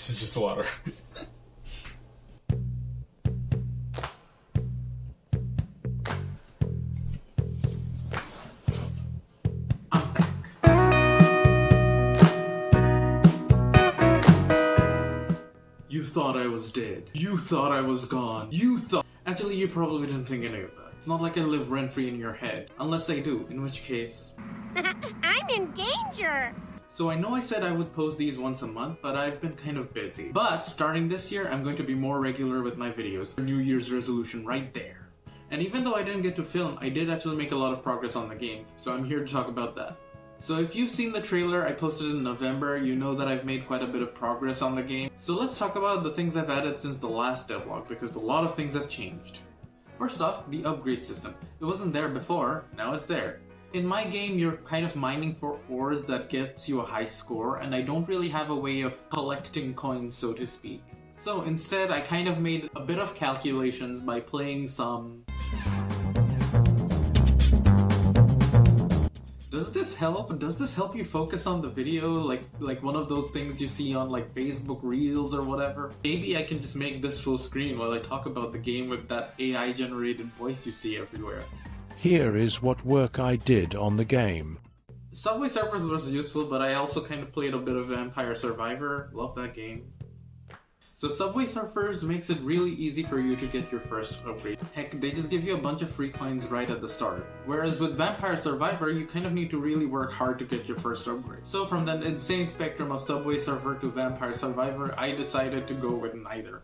This is just water. You thought I was dead. You thought I was gone. You thought... Actually, you probably didn't think any of that. It's not like I live rent-free in your head. Unless I do, in which case... I'm in danger! So I know I said I would post these once a month, but I've been kind of busy. But starting this year, I'm going to be more regular with my videos. New Year's resolution right there. And even though I didn't get to film, I did actually make a lot of progress on the game. So I'm here to talk about that. So if you've seen the trailer I posted in November, you know that I've made quite a bit of progress on the game. So let's talk about the things I've added since the last devlog, because a lot of things have changed. First off, the upgrade system. It wasn't there before, now it's there. In my game, you're kind of mining for ores that gets you a high score, and I don't really have a way of collecting coins, so to speak. So instead, I kind of made a bit of calculations by playing some... Does this help? Does this help you focus on the video? Like one of those things you see on like Facebook Reels or whatever? Maybe I can just make this full screen while I talk about the game with that AI generated voice you see everywhere. Here is what work I did on the game. Subway Surfers was useful, but I also kind of played a bit of Vampire Survivor. Love that game. So Subway Surfers makes it really easy for you to get your first upgrade. Heck, they just give you a bunch of free coins right at the start. Whereas with Vampire Survivor, you kind of need to really work hard to get your first upgrade. So from that insane spectrum of Subway Surfer to Vampire Survivor, I decided to go with neither.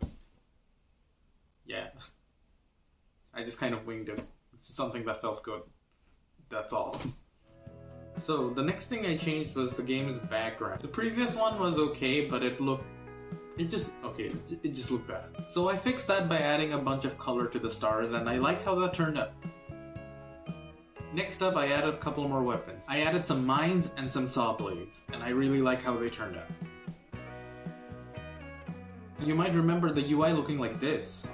Yeah. I just kind of winged it. It's something that felt good. That's all. So the next thing I changed was the game's background. The previous one was okay, but it just looked bad. So I fixed that by adding a bunch of color to the stars, and I like how that turned out. Next up, I added a couple more weapons. I added some mines and some saw blades, and I really like how they turned out. You might remember the UI looking like this.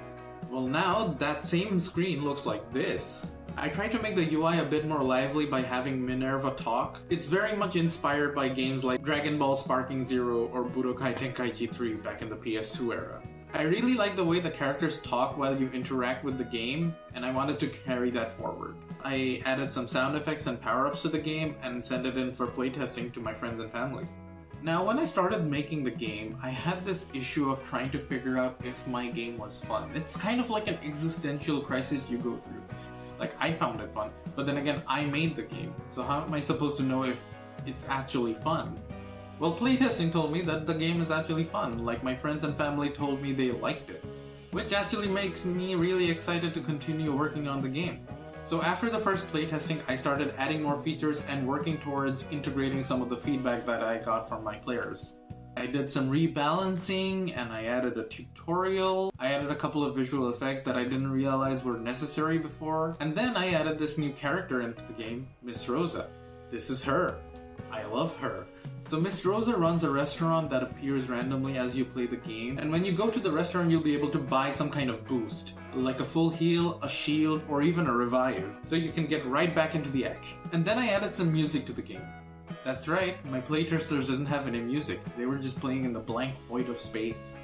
Well, now that same screen looks like this. I tried to make the UI a bit more lively by having Minerva talk. It's very much inspired by games like Dragon Ball Sparking Zero or Budokai Tenkaichi 3 back in the PS2 era. I really like the way the characters talk while you interact with the game, and I wanted to carry that forward. I added some sound effects and power-ups to the game and sent it in for playtesting to my friends and family. Now, when I started making the game, I had this issue of trying to figure out if my game was fun. It's kind of like an existential crisis you go through. Like, I found it fun, but then again, I made the game, so how am I supposed to know if it's actually fun? Well, playtesting told me that the game is actually fun, like my friends and family told me they liked it, which actually makes me really excited to continue working on the game. So after the first playtesting, I started adding more features and working towards integrating some of the feedback that I got from my players. I did some rebalancing, and I added a tutorial. I added a couple of visual effects that I didn't realize were necessary before. And then I added this new character into the game, Miss Rosa. This is her. I love her. So Miss Rosa runs a restaurant that appears randomly as you play the game. And when you go to the restaurant, you'll be able to buy some kind of boost, like a full heal, a shield, or even a revive. So you can get right back into the action. And then I added some music to the game. That's right, my playtesters didn't have any music. They were just playing in the blank void of space.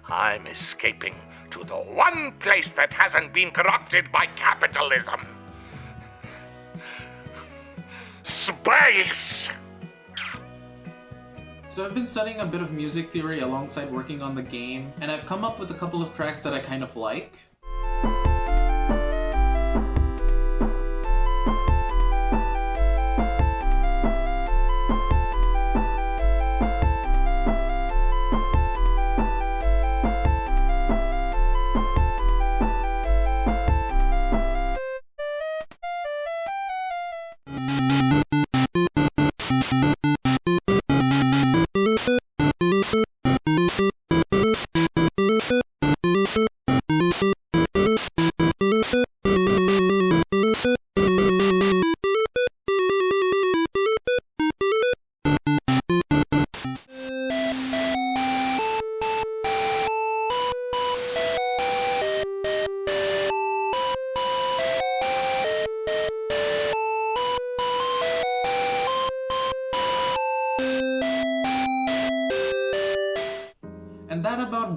I'm escaping to the one place that hasn't been corrupted by capitalism. Space! So I've been studying a bit of music theory alongside working on the game, and I've come up with a couple of tracks that I kind of like.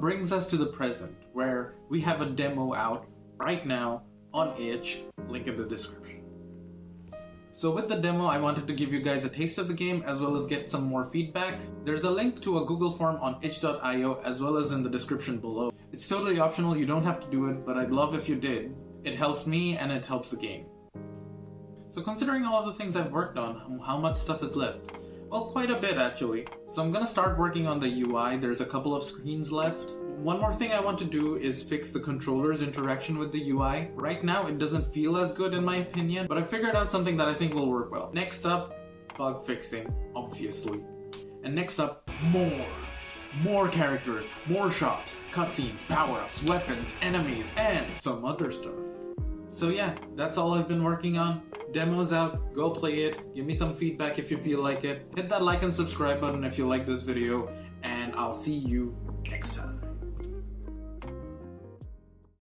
brings us to the present, where we have a demo out right now on itch, link in the description. So with the demo, I wanted to give you guys a taste of the game as well as get some more feedback. There's a link to a Google form on itch.io as well as in the description below. It's totally optional, you don't have to do it, but I'd love if you did. It helps me and it helps the game. So considering all of the things I've worked on, how much stuff is left? Well, quite a bit actually. So I'm gonna start working on the UI, there's a couple of screens left. One more thing I want to do is fix the controller's interaction with the UI. Right now it doesn't feel as good in my opinion, but I figured out something that I think will work well. Next up, bug fixing, obviously. And next up, more characters, more shops, cutscenes, power-ups, weapons, enemies, and some other stuff. So yeah, that's all I've been working on. Demo's out, go play it, give me some feedback if you feel like it. Hit that like and subscribe button if you like this video, and I'll see you next time.